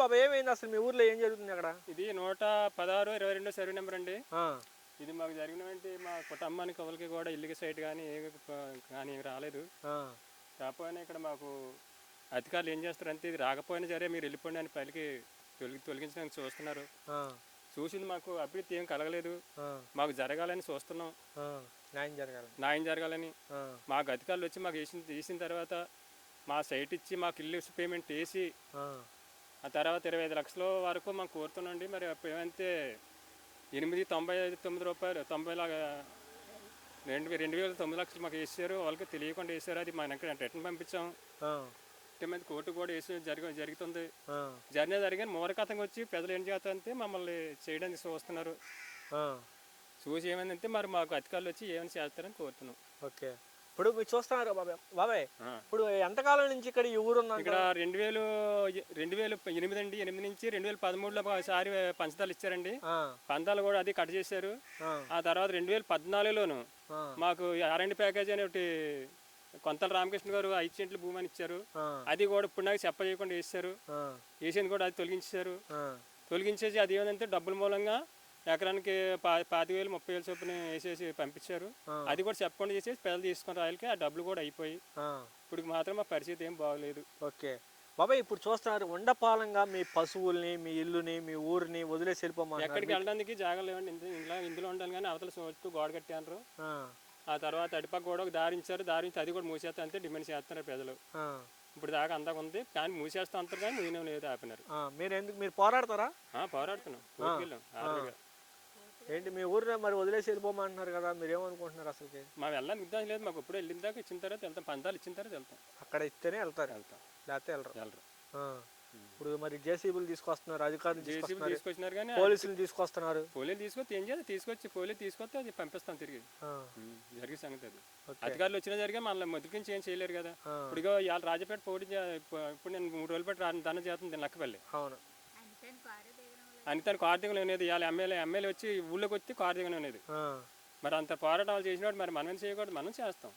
బాబా ఏమైంది అసలు మీ ఊర్లో ఏం జరుగుతుంది అక్కడ? ఇది 116/22 సర్వే నెంబర్ అండి. ఆ, ఇది మాకు జరిగినటువంటి మా కుటుంబానికి ఎవరికి కూడా ఇల్లుకి సైట్ కానీ కానీ రాలేదు. ఆ, రాకపోయినా ఇక్కడ మాకు అధికారులు ఏం చేస్తారంటే ఇది రాకపోయినా సరే మీరు వెళ్ళిపోండి అని పైకి తొలగించడానికి చూస్తున్నారు. ఆ, చూసింది మాకు అభివృద్ధి ఏం కలగలేదు. ఆ, మాకు జరగాలని చూస్తున్నాం, ఆ, న్యాయం జరగాలి. న్యాయం జరగాలని. ఆ, మాకు అధికారులు వచ్చి మాకు తీసిన తర్వాత మా సైట్ ఇచ్చి మాకు ఇల్లు పేమెంట్ వేసి ఆ, ఆ తర్వాత 25 లక్షల వరకు మాకు కోరుతున్నాండి. మరి అప్పుడు ఏమైతే 899 రూపాయలు 90 లాగా 2,9 లక్షలు మాకు వేసారు. వాళ్ళకి తెలియకుండా వేసారు. అది మనకి రిటర్న్ పంపించాం. ఆ, మీద కోర్టు కూడా వేసి జరుగుతుంది. ఆ, జరిగిన మూలకథంగా వచ్చి ప్రజలు ఏం చేస్తారంటే మమ్మల్ని చేయడానికి చూస్తున్నారు. ఆ, చూసి ఏమైందంటే మరి మాకు అధికారులు వచ్చి ఏమైనా చేస్తారని కోరుతున్నాం. ఓకే. ఇప్పుడు మీరు చూస్తున్నారు బాబాయ్. బాబాయ్ ఆ. ఇప్పుడు ఎంతకాలం నుంచి ఇక్కడ ఈ ఊరు ఉందంట? ఇక్కడ 2008 అండి. 8 నుంచి 2013లో ఒకసారి పంచదాలు ఇచ్చారండి. ఆ, పందాలు కూడా అది కట్ చేశారు. ఆ, ఆ తర్వాత 2014లోను ఆ, మాకు ఆర్ఎండ్ ప్యాకేజ్ అనే ఒకటి కొంతల రామకృష్ణ గారు 5 సెంట్లు భూమి అని ఇచ్చారు. ఆ, అది కూడా ఇప్పుడు నాకు చెప్పజేయకుండా వేసారు. ఆ, వేసింది కూడా అది తొలగించారు. ఆ, తొలగించేసి అది ఏమంటే డబ్బుల మూలంగా ఎకరానికి 25,000 30,000 చొప్పున వేసేసి పంపించారు. అది కూడా చెప్పకుండా చేసేసి పెద్దలు తీసుకుని రాయలకి ఆ డబ్బులు కూడా అయిపోయి ఆ, ఇప్పుడు మాత్రం మా పరిస్థితి ఏం బాగోలేదు. ఓకే. బాబాయ్ ఇప్పుడు చూస్తున్నారు ఉండపాలంగా మీ పశువుల్ని మీ ఇల్లుని మీ ఊరిని వదిలేసి వెళ్ళిపోమన్నారు. ఎక్కడికి వెళ్ళడానికి జాగాలు లేవండి. ఇందులో ఉండాలి కానీ అవతల చుట్టూ గోడ కట్టారు. ఆ, ఆ తర్వాత అడిపక్క కూడా ఒక దారించారు. దారించి అది కూడా మూసేస్తా అంతే డిమాండ్ చేస్తున్నారు ప్రజలు. ఆ, ఇప్పుడు దాకా అందాక ఉంది కానీ మూసేస్తా అంటారు కానీ మూయనం లేదు, ఆపినారు. మీరు పోరాడతారా? పోరాడుతున్నాం. కోర్టుకి వెళ్ళాం ఆర్డర్గా. ఏంటి మీ ఊరిలో మరి వదిలేసి వెళ్ళిపోమంటున్నారు కదా, మీరు ఏమనుకుంటున్నారు అసలుకి? మా వెళ్ళడానికి ఉద్దేశం లేదు. మాకు ఇప్పుడు వెళ్ళిన దాకా ఇచ్చిన తర్వాత వెళ్తాం. పందాలు ఇచ్చిన తర్వాత వెళ్తాం. అక్కడ ఇస్తేనే వెళ్తారు, లేకపోతే వెళ్ళరు. ఇప్పుడు మరి జేసీబీలు తీసుకొస్తున్నారు, అధికారులు జేసీబీ తీసుకొచ్చినారు కానీ పోలీసులు తీసుకొస్తున్నారు. పోలీసులు తీసుకొచ్చి ఏం చేయాలి, పోలీసు తీసుకొస్తే అది పంపిస్తాం తిరిగి. ఆ, జరిగే సంగతి అది. అధికారులు వచ్చినా జరిగే మనల్ని మొదటికించి ఏం చేయలేరు కదా. ఇప్పుడు ఇవాళ రాజపేట పోటీ ఇప్పుడు నేను 3 రోజులు పెట్టి ధన చేస్తుంది లక్కపల్లి. అవును. అని తను కార్తీకం అనేది ఇవాళ ఎమ్మెల్యే వచ్చి ఊళ్ళోకి వచ్చి కార్తీకం అనేది. ఆ, మరి అంత పోరాటాలు చేసినప్పుడు మరి మనం చేయకూడదు, మనం చేస్తాం.